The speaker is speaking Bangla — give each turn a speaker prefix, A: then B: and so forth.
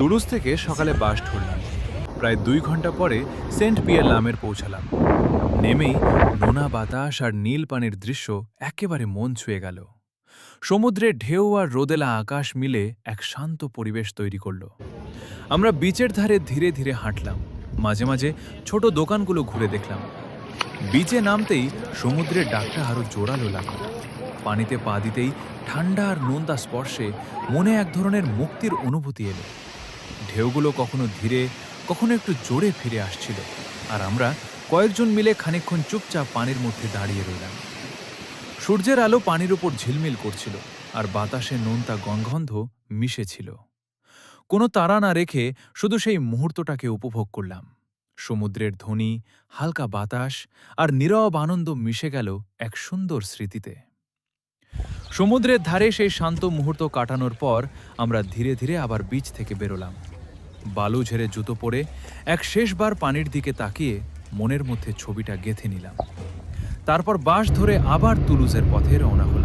A: তুলুজ থেকে সকালে বাস ধরলাম। প্রায় 2 ঘন্টা পরে সেন্ট পিয়ার লামের পৌঁছালাম। নেমেই নোনা বাতাস আর নীল পানির দৃশ্য একেবারে মন ছুঁয়ে গেল। সমুদ্রের ঢেউ আর রোদেলা আকাশ মিলে এক শান্ত পরিবেশ তৈরি করল। আমরা বিচের ধারে ধীরে ধীরে হাঁটলাম, মাঝে মাঝে ছোট দোকানগুলো ঘুরে দেখলাম। বিচে নামতেই সমুদ্রের ডাকটা আরো জোরালো লাগলো। পানিতে পা দিতেই ঠান্ডা আর নোনতা স্পর্শে মনে এক ধরনের মুক্তির অনুভূতি এলো। ঢেউগুলো কখনো ধীরে, কখনো একটু জোরে ফিরে আসছিল, আর আমরা কয়েকজন মিলে খানিকক্ষণ চুপচাপ পানির মধ্যে দাঁড়িয়ে রইলাম। সূর্যের আলো পানির উপর ঝিলমিল করছিল, আর বাতাসে নোনতা গন্ধ মিশেছিল। কোনো তাড়া না রেখে শুধু সেই মুহূর্তটাকে উপভোগ করলাম। সমুদ্রের ধ্বনি, হালকা বাতাস আর নীরব আনন্দ মিশে গেল এক সুন্দর স্মৃতিতে। সমুদ্রের ধারে সেই শান্ত মুহূর্ত কাটানোর পর আমরা ধীরে ধীরে আবার বিচ থেকে বেরোলাম। বালু ঝেড়ে জুতো পরে এক শেষবার পানির দিকে তাকিয়ে মনের মধ্যে ছবিটা গেঁথে নিলাম। তারপর বাস ধরে আবার তুলুজের পথে রওনা হলাম।